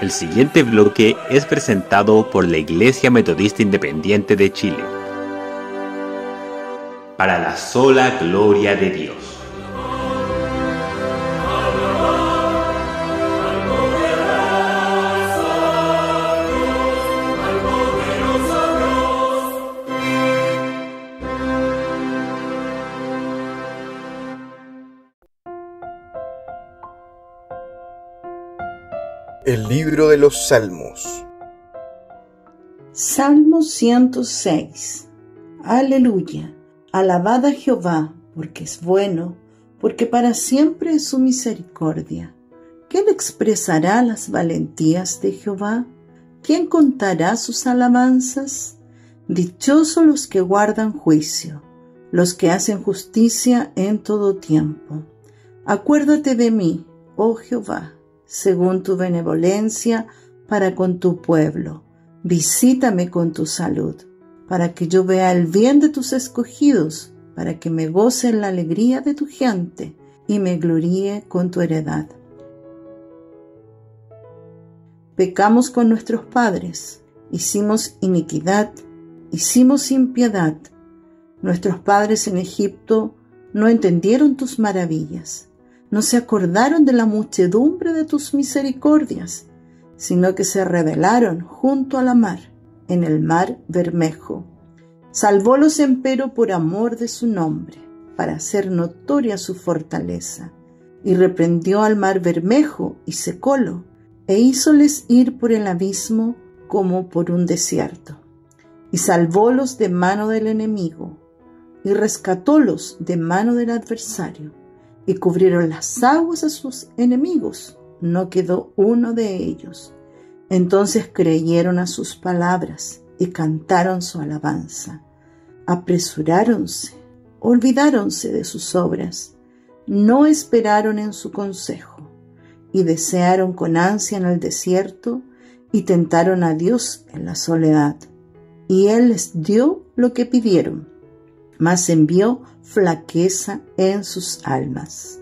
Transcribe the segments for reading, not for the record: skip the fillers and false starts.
El siguiente bloque es presentado por la Iglesia Metodista Independiente de Chile. Para la sola gloria de Dios. El libro de los Salmos. Salmo 106. Aleluya. Alabad a Jehová, porque es bueno, porque para siempre es su misericordia. ¿Quién expresará las valentías de Jehová? ¿Quién contará sus alabanzas? Dichosos los que guardan juicio, los que hacen justicia en todo tiempo. Acuérdate de mí, oh Jehová, según tu benevolencia para con tu pueblo. Visítame con tu salud, para que yo vea el bien de tus escogidos, para que me goce en la alegría de tu gente y me gloríe con tu heredad. Pecamos con nuestros padres, hicimos iniquidad, hicimos impiedad. Nuestros padres en Egipto no entendieron tus maravillas. No se acordaron de la muchedumbre de tus misericordias, sino que se rebelaron junto a la mar, en el mar Bermejo. Salvólos empero por amor de su nombre, para hacer notoria su fortaleza, y reprendió al mar Bermejo y secólo, e hízoles ir por el abismo como por un desierto. Y salvólos de mano del enemigo, y rescatólos de mano del adversario. Y cubrieron las aguas a sus enemigos, no quedó uno de ellos. Entonces creyeron a sus palabras y cantaron su alabanza. Apresuráronse, olvidáronse de sus obras, no esperaron en su consejo, y desearon con ansia en el desierto, y tentaron a Dios en la soledad. Y Él les dio lo que pidieron, mas envió flaqueza en sus almas.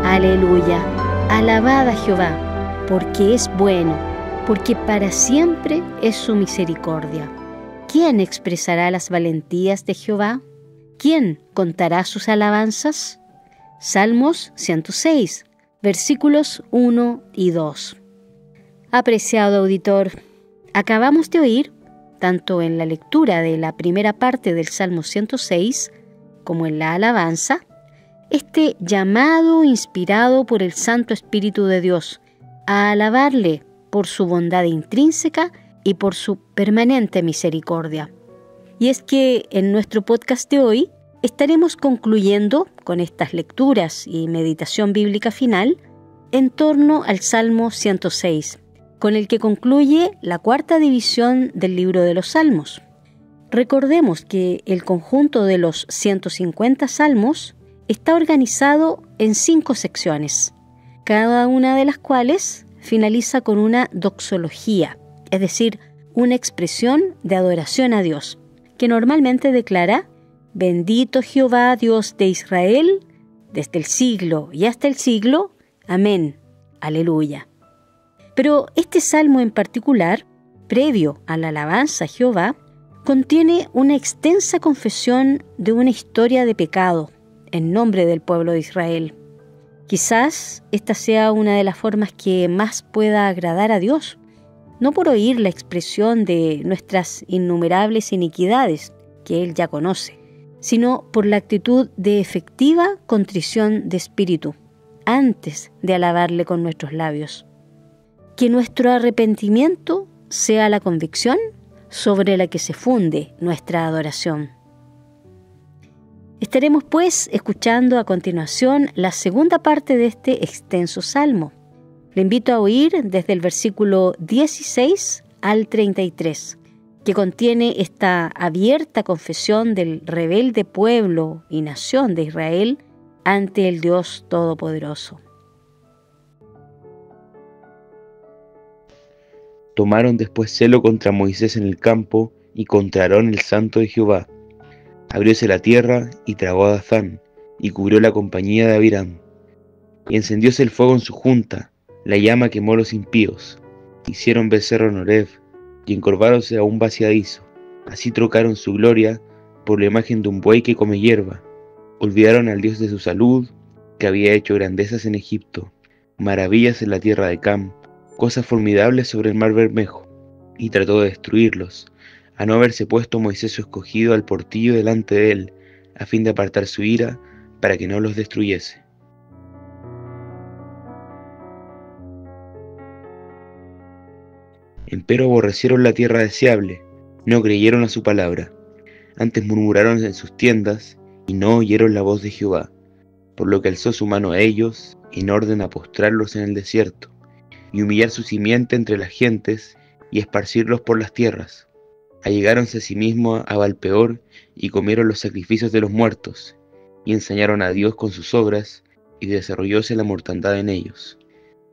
Aleluya, alabad a Jehová, porque es bueno, porque para siempre es su misericordia. ¿Quién expresará las valentías de Jehová? ¿Quién contará sus alabanzas? Salmos 106, versículos 1 y 2. Apreciado auditor, acabamos de oír, tanto en la lectura de la primera parte del Salmo 106 como en la alabanza, este llamado inspirado por el Santo Espíritu de Dios a alabarle por su bondad intrínseca y por su permanente misericordia. Y es que en nuestro podcast de hoy estaremos concluyendo con estas lecturas y meditación bíblica final en torno al Salmo 106, con el que concluye la cuarta división del libro de los Salmos. Recordemos que el conjunto de los 150 salmos está organizado en 5 secciones, cada una de las cuales finaliza con una doxología, es decir, una expresión de adoración a Dios, que normalmente declara: Bendito Jehová, Dios de Israel, desde el siglo y hasta el siglo. Amén. Aleluya. Pero este salmo en particular, previo a la alabanza a Jehová, contiene una extensa confesión de una historia de pecado en nombre del pueblo de Israel. Quizás esta sea una de las formas que más pueda agradar a Dios, no por oír la expresión de nuestras innumerables iniquidades que Él ya conoce, sino por la actitud de efectiva contrición de espíritu, antes de alabarle con nuestros labios. Que nuestro arrepentimiento sea la convicción sobre la que se funde nuestra adoración. Estaremos pues escuchando a continuación la segunda parte de este extenso salmo. Le invito a oír desde el versículo 16 al 33, que contiene esta abierta confesión del rebelde pueblo y nación de Israel ante el Dios Todopoderoso. Tomaron después celo contra Moisés en el campo y contra Aarón el santo de Jehová. Abrióse la tierra y tragó a Dathán, y cubrió la compañía de Abiram. Y encendióse el fuego en su junta, la llama quemó los impíos. Hicieron becerro en Horeb, y encorváronse a un vaciadizo. Así trocaron su gloria por la imagen de un buey que come hierba. Olvidaron al Dios de su salud, que había hecho grandezas en Egipto, maravillas en la tierra de Cam, cosas formidables sobre el mar Bermejo, y trató de destruirlos, a no haberse puesto Moisés su escogido al portillo delante de él, a fin de apartar su ira, para que no los destruyese. Empero aborrecieron la tierra deseable, no creyeron a su palabra, antes murmuraron en sus tiendas, y no oyeron la voz de Jehová, por lo que alzó su mano a ellos, en orden a postrarlos en el desierto, y humillar su simiente entre las gentes, y esparcirlos por las tierras. Allegáronse a sí mismos a Baalpeor, y comieron los sacrificios de los muertos, y ensañaron a Dios con sus obras, y desarrollóse la mortandad en ellos.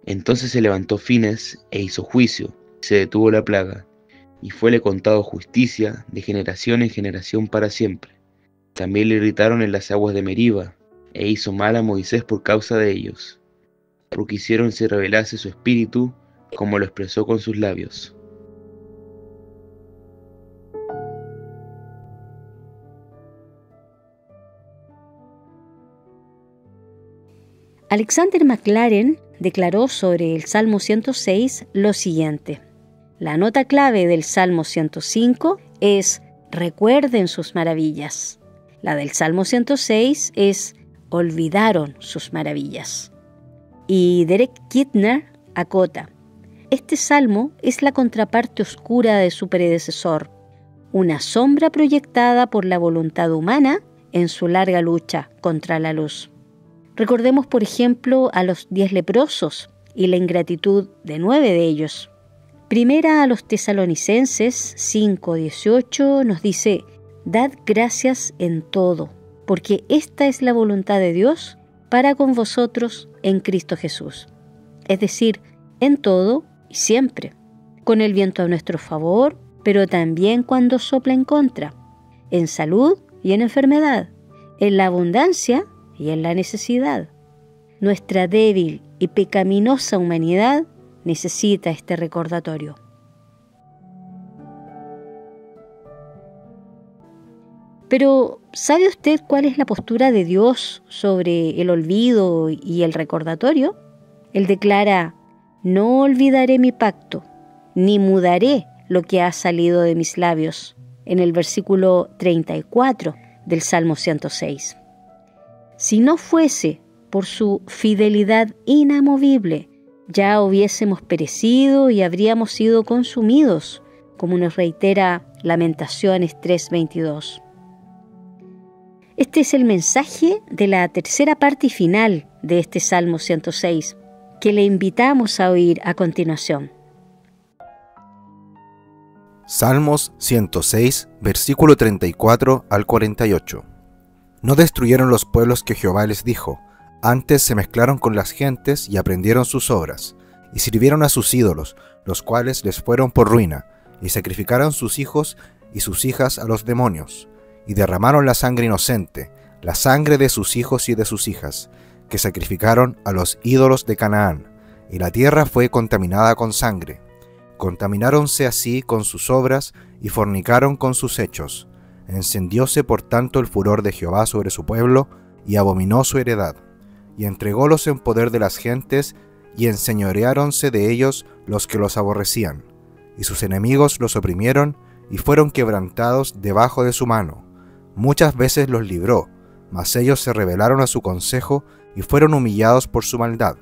Entonces se levantó Fines, e hizo juicio, y se detuvo la plaga, y fuele contado justicia de generación en generación para siempre. También le irritaron en las aguas de Meriba, e hizo mal a Moisés por causa de ellos, porque hicieron se revelase su espíritu, como lo expresó con sus labios. Alexander Maclaren declaró sobre el Salmo 106 lo siguiente: la nota clave del Salmo 105 es recuerden sus maravillas. La del Salmo 106 es olvidaron sus maravillas. Y Derek Kidner acota: este salmo es la contraparte oscura de su predecesor, una sombra proyectada por la voluntad humana en su larga lucha contra la luz. Recordemos, por ejemplo, a los 10 leprosos y la ingratitud de 9 de ellos. Primera a los Tesalonicenses 5:18 nos dice: dad gracias en todo, porque esta es la voluntad de Dios para con vosotros en Cristo Jesús. Es decir, en todo y siempre, con el viento a nuestro favor, pero también cuando sopla en contra, en salud y en enfermedad, en la abundancia y en la necesidad. Nuestra débil y pecaminosa humanidad necesita este recordatorio. Pero, ¿sabe usted cuál es la postura de Dios sobre el olvido y el recordatorio? Él declara: No olvidaré mi pacto, ni mudaré lo que ha salido de mis labios, en el versículo 34 del Salmo 106. Si no fuese por su fidelidad inamovible, ya hubiésemos perecido y habríamos sido consumidos, como nos reitera Lamentaciones 3:22. Este es el mensaje de la tercera parte y final de este Salmo 106, que le invitamos a oír a continuación. Salmos 106, versículo 34 al 48. No destruyeron los pueblos que Jehová les dijo, antes se mezclaron con las gentes y aprendieron sus obras, y sirvieron a sus ídolos, los cuales les fueron por ruina, y sacrificaron sus hijos y sus hijas a los demonios, y derramaron la sangre inocente, la sangre de sus hijos y de sus hijas, que sacrificaron a los ídolos de Canaán, y la tierra fue contaminada con sangre. Contamináronse así con sus obras y fornicaron con sus hechos. Encendióse por tanto el furor de Jehová sobre su pueblo, y abominó su heredad, y entrególos en poder de las gentes, y enseñoreáronse de ellos los que los aborrecían, y sus enemigos los oprimieron, y fueron quebrantados debajo de su mano. Muchas veces los libró, mas ellos se rebelaron a su consejo, y fueron humillados por su maldad.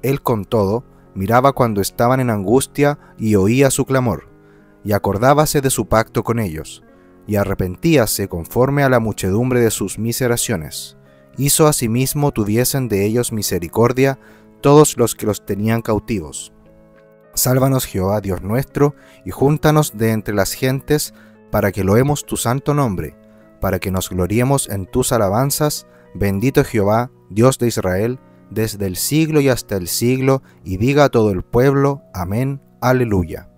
Él con todo miraba cuando estaban en angustia y oía su clamor, y acordábase de su pacto con ellos, y arrepentíase conforme a la muchedumbre de sus miseraciones. Hizo asimismo tuviesen de ellos misericordia todos los que los tenían cautivos. Sálvanos Jehová Dios nuestro, y júntanos de entre las gentes, para que loemos tu santo nombre, para que nos gloriemos en tus alabanzas. Bendito Jehová, Dios de Israel, desde el siglo y hasta el siglo, y diga a todo el pueblo, amén, aleluya.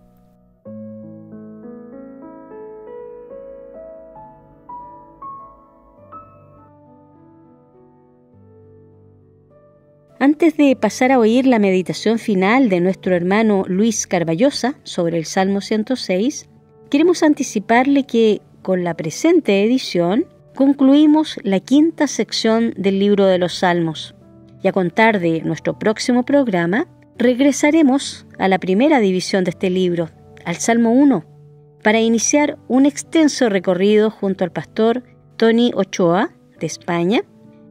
Antes de pasar a oír la meditación final de nuestro hermano Luis Carballosa sobre el Salmo 106, queremos anticiparle que con la presente edición concluimos la quinta sección del libro de los Salmos. Y a contar de nuestro próximo programa, regresaremos a la primera división de este libro, al Salmo 1, para iniciar un extenso recorrido junto al pastor Tony Ochoa, de España,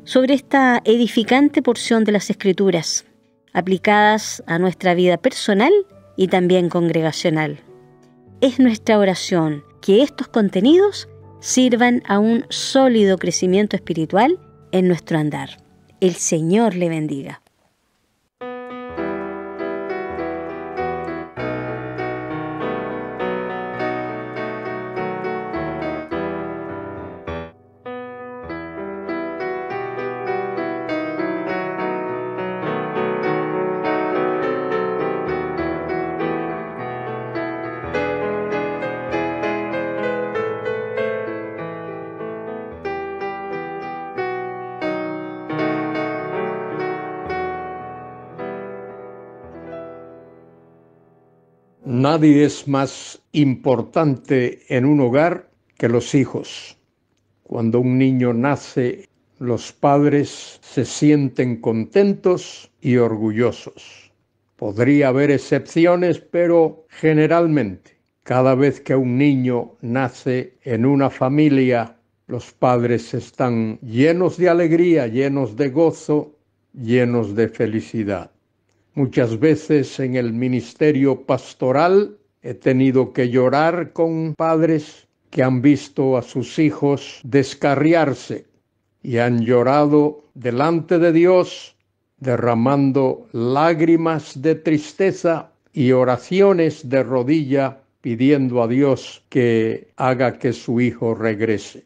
sobre esta edificante porción de las Escrituras, aplicadas a nuestra vida personal y también congregacional. Es nuestra oración que estos contenidos sirvan a un sólido crecimiento espiritual en nuestro andar. El Señor le bendiga. Nadie es más importante en un hogar que los hijos. Cuando un niño nace, los padres se sienten contentos y orgullosos. Podría haber excepciones, pero generalmente, cada vez que un niño nace en una familia, los padres están llenos de alegría, llenos de gozo, llenos de felicidad. Muchas veces en el ministerio pastoral he tenido que llorar con padres que han visto a sus hijos descarriarse y han llorado delante de Dios, derramando lágrimas de tristeza y oraciones de rodilla pidiendo a Dios que haga que su hijo regrese.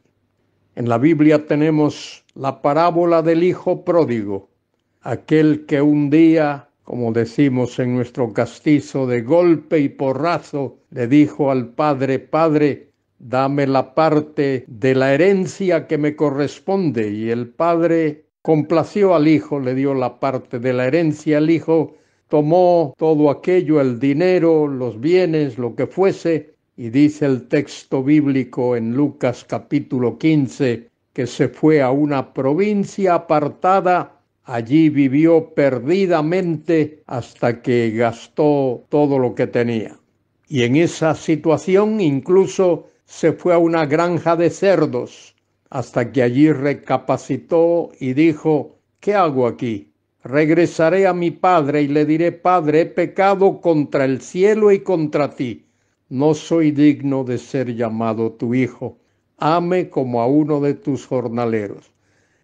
En la Biblia tenemos la parábola del hijo pródigo, aquel que un día, como decimos en nuestro castizo, de golpe y porrazo, le dijo al padre: Padre, dame la parte de la herencia que me corresponde. Y el padre complació al hijo, le dio la parte de la herencia. El hijo tomó todo aquello, el dinero, los bienes, lo que fuese, y dice el texto bíblico en Lucas capítulo 15, que se fue a una provincia apartada Allí vivió perdidamente hasta que gastó todo lo que tenía. Y en esa situación incluso se fue a una granja de cerdos, hasta que allí recapacitó y dijo: ¿qué hago aquí? Regresaré a mi padre y le diré: Padre, he pecado contra el cielo y contra ti. No soy digno de ser llamado tu hijo. Hame como a uno de tus jornaleros.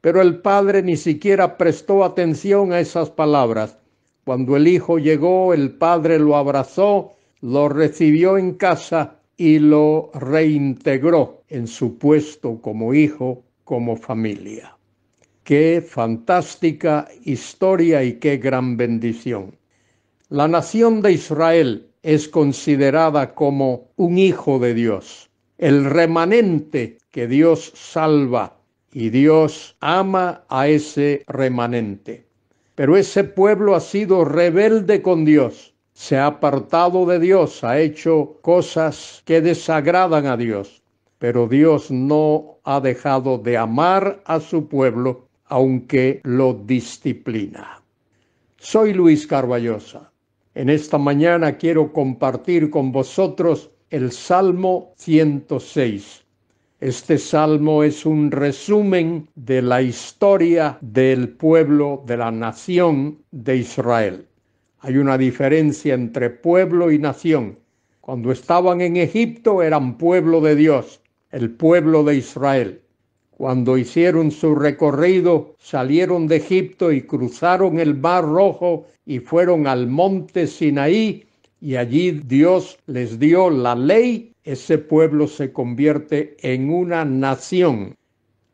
Pero el padre ni siquiera prestó atención a esas palabras. Cuando el hijo llegó, el padre lo abrazó, lo recibió en casa y lo reintegró en su puesto como hijo, como familia. Qué fantástica historia y qué gran bendición. La nación de Israel es considerada como un hijo de Dios, el remanente que Dios salva, y Dios ama a ese remanente. Pero ese pueblo ha sido rebelde con Dios, se ha apartado de Dios, ha hecho cosas que desagradan a Dios, pero Dios no ha dejado de amar a su pueblo, aunque lo disciplina. Soy Luis Carballosa. En esta mañana quiero compartir con vosotros el Salmo 106. Este salmo es un resumen de la historia del pueblo, de la nación de Israel. Hay una diferencia entre pueblo y nación. Cuando estaban en Egipto eran pueblo de Dios, el pueblo de Israel. Cuando hicieron su recorrido, salieron de Egipto y cruzaron el Mar Rojo y fueron al monte Sinaí, y allí Dios les dio la ley. Ese pueblo se convierte en una nación.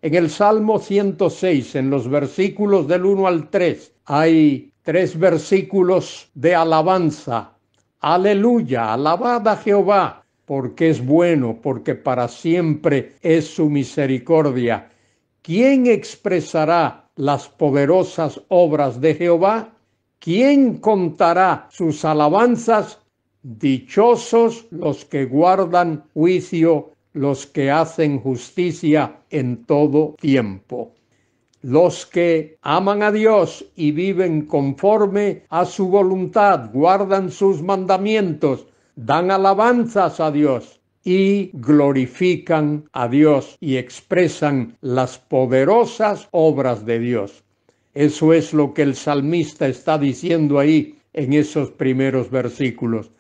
En el Salmo 106, en los versículos del 1 al 3, hay 3 versículos de alabanza. Aleluya, alabad a Jehová, porque es bueno, porque para siempre es su misericordia. ¿Quién expresará las poderosas obras de Jehová? ¿Quién contará sus alabanzas? Dichosos los que guardan juicio, los que hacen justicia en todo tiempo. Los que aman a Dios y viven conforme a su voluntad, guardan sus mandamientos, dan alabanzas a Dios y glorifican a Dios y expresan las poderosas obras de Dios. Eso es lo que el salmista está diciendo ahí en esos primeros versículos.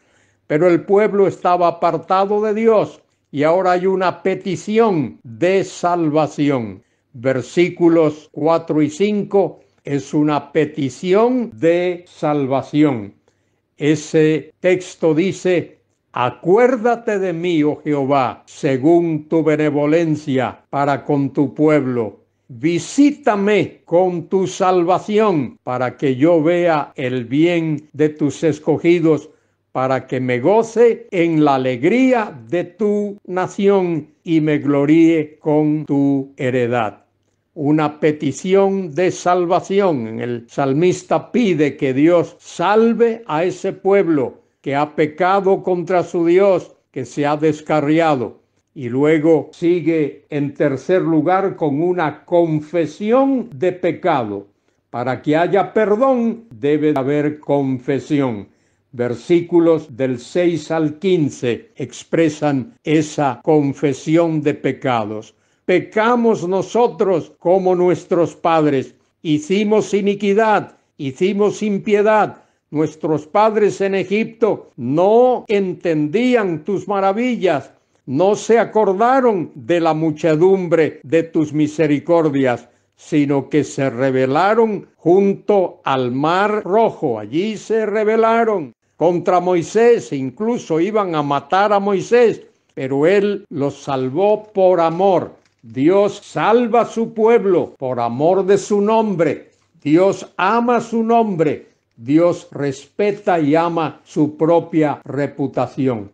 Pero el pueblo estaba apartado de Dios y ahora hay una petición de salvación. Versículos 4 y 5 es una petición de salvación. Ese texto dice: acuérdate de mí, oh Jehová, según tu benevolencia para con tu pueblo. Visítame con tu salvación para que yo vea el bien de tus escogidos, para que me goce en la alegría de tu nación y me gloríe con tu heredad. Una petición de salvación. El salmista pide que Dios salve a ese pueblo que ha pecado contra su Dios, que se ha descarriado. Y luego sigue en tercer lugar con una confesión de pecado. Para que haya perdón debe haber confesión. Versículos del 6 al 15 expresan esa confesión de pecados. Pecamos nosotros como nuestros padres, hicimos iniquidad, hicimos impiedad. Nuestros padres en Egipto no entendían tus maravillas, no se acordaron de la muchedumbre de tus misericordias, sino que se rebelaron junto al Mar Rojo. Allí se rebelaron contra Moisés, incluso iban a matar a Moisés, pero él los salvó por amor. Dios salva a su pueblo por amor de su nombre. Dios ama su nombre. Dios respeta y ama su propia reputación.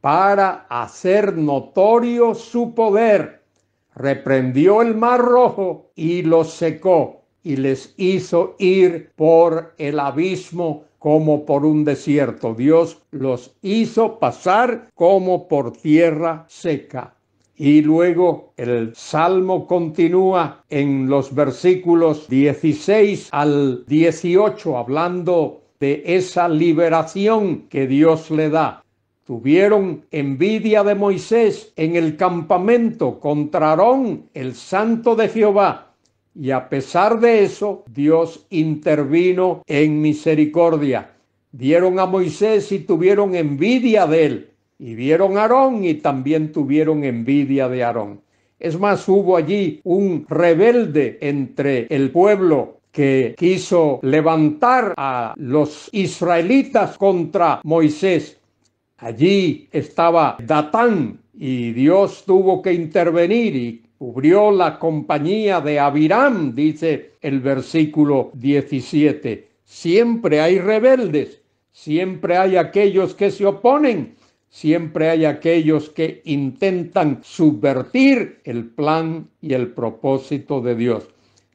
Para hacer notorio su poder, reprendió el Mar Rojo y los secó, y les hizo ir por el abismo como por un desierto. Dios los hizo pasar como por tierra seca. Y luego el salmo continúa en los versículos 16 al 18, hablando de esa liberación que Dios le da. Tuvieron envidia de Moisés en el campamento contra Aarón, el santo de Jehová. Y a pesar de eso, Dios intervino en misericordia. Vieron a Moisés y tuvieron envidia de él. Y vieron a Aarón y también tuvieron envidia de Aarón. Es más, hubo allí un rebelde entre el pueblo que quiso levantar a los israelitas contra Moisés. Allí estaba Datán y Dios tuvo que intervenir y cubrió la compañía de Abiram, dice el versículo 17. Siempre hay rebeldes, siempre hay aquellos que se oponen. Siempre hay aquellos que intentan subvertir el plan y el propósito de Dios.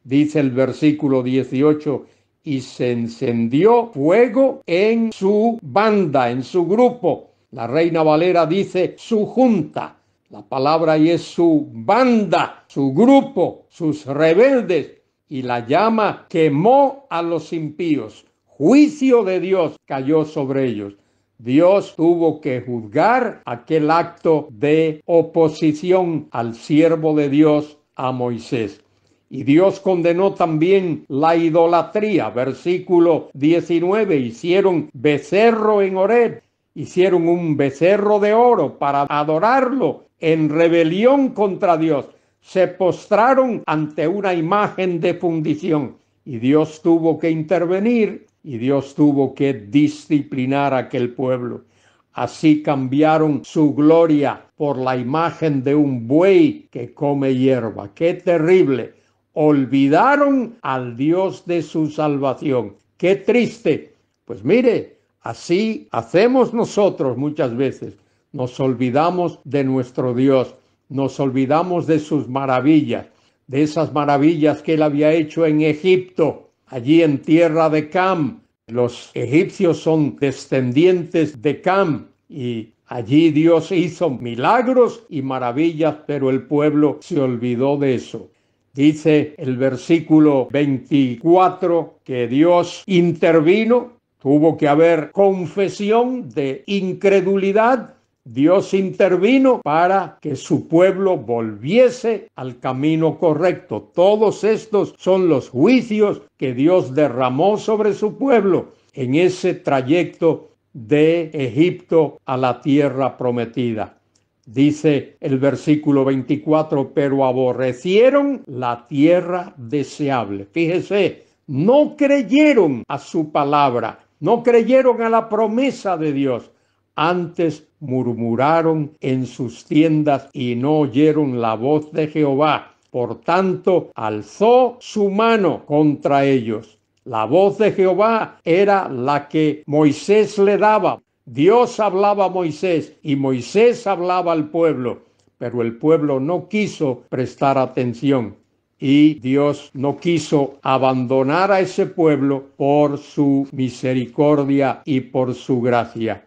Dice el versículo 18, y se encendió fuego en su banda, en su grupo. La Reina Valera dice su junta. La palabra ahí es su banda, su grupo, sus rebeldes. Y la llama quemó a los impíos. Juicio de Dios cayó sobre ellos. Dios tuvo que juzgar aquel acto de oposición al siervo de Dios, a Moisés. Y Dios condenó también la idolatría. Versículo 19, hicieron becerro en Horeb, hicieron un becerro de oro para adorarlo en rebelión contra Dios. Se postraron ante una imagen de fundición y Dios tuvo que intervenir. Y Dios tuvo que disciplinar a aquel pueblo. Así cambiaron su gloria por la imagen de un buey que come hierba. ¡Qué terrible! Olvidaron al Dios de su salvación. ¡Qué triste! Pues mire, así hacemos nosotros muchas veces. Nos olvidamos de nuestro Dios. Nos olvidamos de sus maravillas. De esas maravillas que Él había hecho en Egipto. Allí en tierra de Cam, los egipcios son descendientes de Cam y allí Dios hizo milagros y maravillas, pero el pueblo se olvidó de eso. Dice el versículo 24 que Dios intervino, tuvo que haber confesión de incredulidad. Dios intervino para que su pueblo volviese al camino correcto. Todos estos son los juicios que Dios derramó sobre su pueblo en ese trayecto de Egipto a la tierra prometida. Dice el versículo 24, pero aborrecieron la tierra deseable. Fíjese, no creyeron a su palabra, no creyeron a la promesa de Dios. Antes murmuraron en sus tiendas y no oyeron la voz de Jehová. Por tanto, alzó su mano contra ellos. La voz de Jehová era la que Moisés le daba. Dios hablaba a Moisés y Moisés hablaba al pueblo, pero el pueblo no quiso prestar atención. Y Dios no quiso abandonar a ese pueblo por su misericordia y por su gracia.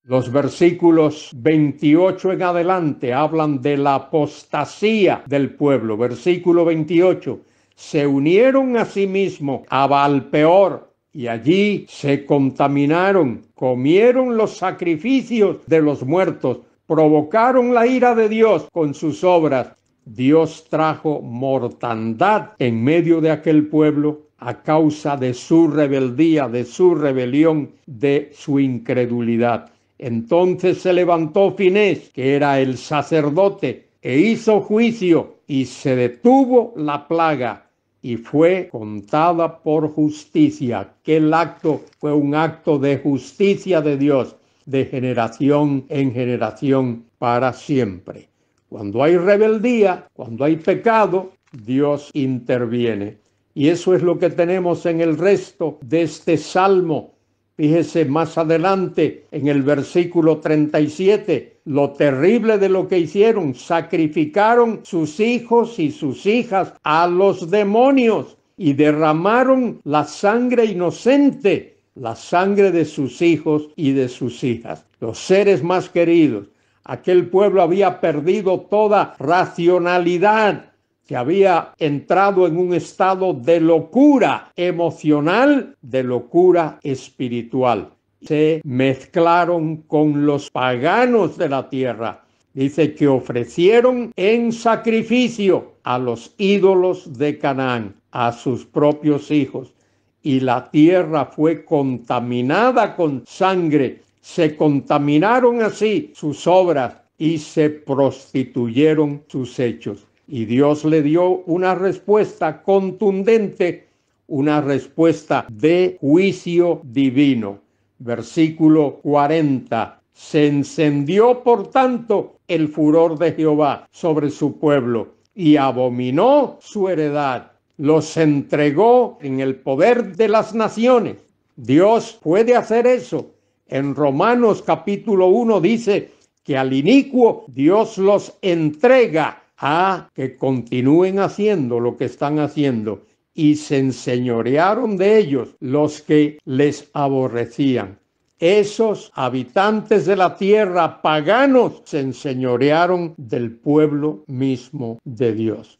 Los versículos 28 en adelante hablan de la apostasía del pueblo. Versículo 28. Se unieron a sí mismos a Baal-peor y allí se contaminaron, comieron los sacrificios de los muertos, provocaron la ira de Dios con sus obras. Dios trajo mortandad en medio de aquel pueblo a causa de su rebeldía, de su rebelión, de su incredulidad. Entonces se levantó Finés, que era el sacerdote, e hizo juicio, y se detuvo la plaga, y fue contada por justicia. Aquel acto fue un acto de justicia de Dios, de generación en generación para siempre. Cuando hay rebeldía, cuando hay pecado, Dios interviene. Y eso es lo que tenemos en el resto de este salmo. Fíjese más adelante en el versículo 37, lo terrible de lo que hicieron, sacrificaron sus hijos y sus hijas a los demonios y derramaron la sangre inocente, la sangre de sus hijos y de sus hijas, los seres más queridos. Aquel pueblo había perdido toda racionalidad, que había entrado en un estado de locura emocional, de locura espiritual. Se mezclaron con los paganos de la tierra. Dice que ofrecieron en sacrificio a los ídolos de Canaán, a sus propios hijos. Y la tierra fue contaminada con sangre. Se contaminaron así sus obras y se prostituyeron sus hechos. Y Dios le dio una respuesta contundente, una respuesta de juicio divino. Versículo 40. Se encendió, por tanto, el furor de Jehová sobre su pueblo y abominó su heredad. Los entregó en el poder de las naciones. Dios puede hacer eso. En Romanos capítulo 1 dice que al inicuo Dios los entrega a que continúen haciendo lo que están haciendo, y se enseñorearon de ellos los que les aborrecían. Esos habitantes de la tierra paganos se enseñorearon del pueblo mismo de Dios.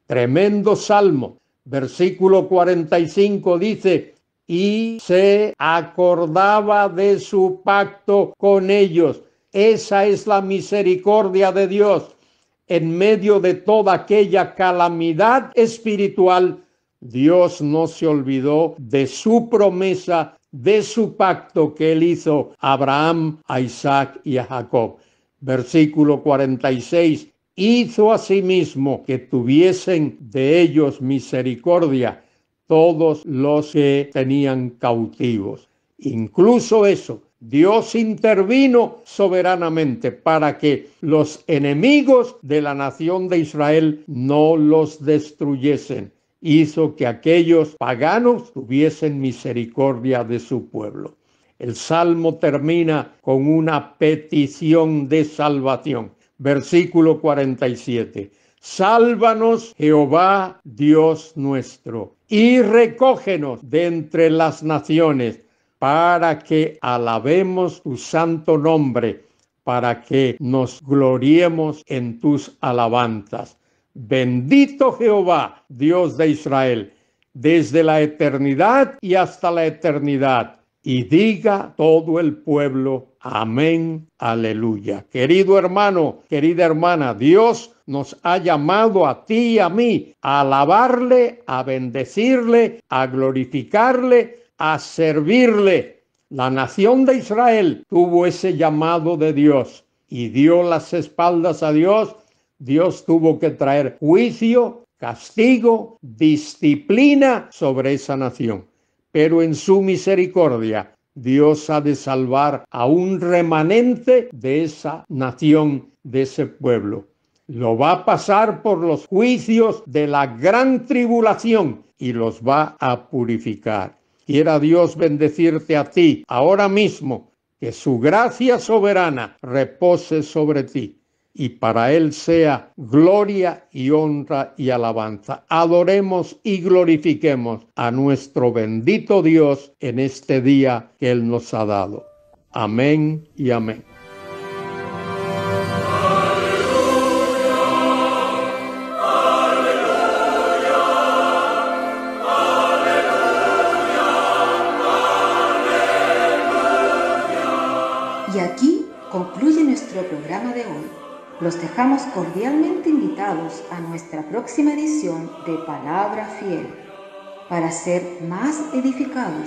Tremendo salmo. Versículo 45 dice: y se acordaba de su pacto con ellos. Esa es la misericordia de Dios. En medio de toda aquella calamidad espiritual, Dios no se olvidó de su promesa, de su pacto que él hizo a Abraham, a Isaac y a Jacob. Versículo 46, hizo asimismo que tuviesen de ellos misericordia todos los que tenían cautivos. Incluso eso, Dios intervino soberanamente para que los enemigos de la nación de Israel no los destruyesen. Hizo que aquellos paganos tuviesen misericordia de su pueblo. El salmo termina con una petición de salvación. Versículo 47. Sálvanos, Jehová, Dios nuestro, y recógenos de entre las naciones, para que alabemos tu santo nombre, para que nos gloriemos en tus alabanzas. Bendito Jehová, Dios de Israel, desde la eternidad y hasta la eternidad. Y diga todo el pueblo, amén, aleluya. Querido hermano, querida hermana, Dios nos ha llamado a ti y a mí a alabarle, a bendecirle, a glorificarle, a servirle. La nación de Israel tuvo ese llamado de Dios y dio las espaldas a Dios. Dios tuvo que traer juicio, castigo, disciplina sobre esa nación. Pero en su misericordia, Dios ha de salvar a un remanente de esa nación, de ese pueblo. Lo va a pasar por los juicios de la gran tribulación y los va a purificar. Quiera Dios bendecirte a ti ahora mismo, que su gracia soberana repose sobre ti. Y para Él sea gloria y honra y alabanza. Adoremos y glorifiquemos a nuestro bendito Dios en este día que Él nos ha dado. Amén y amén. Y aquí concluye nuestro programa de hoy. Los dejamos cordialmente invitados a nuestra próxima edición de Palabra Fiel, para ser más edificados,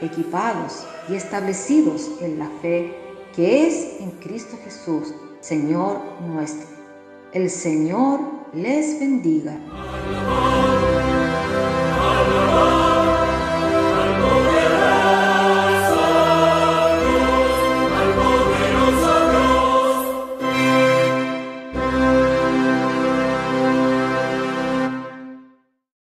equipados y establecidos en la fe que es en Cristo Jesús, Señor nuestro. El Señor les bendiga.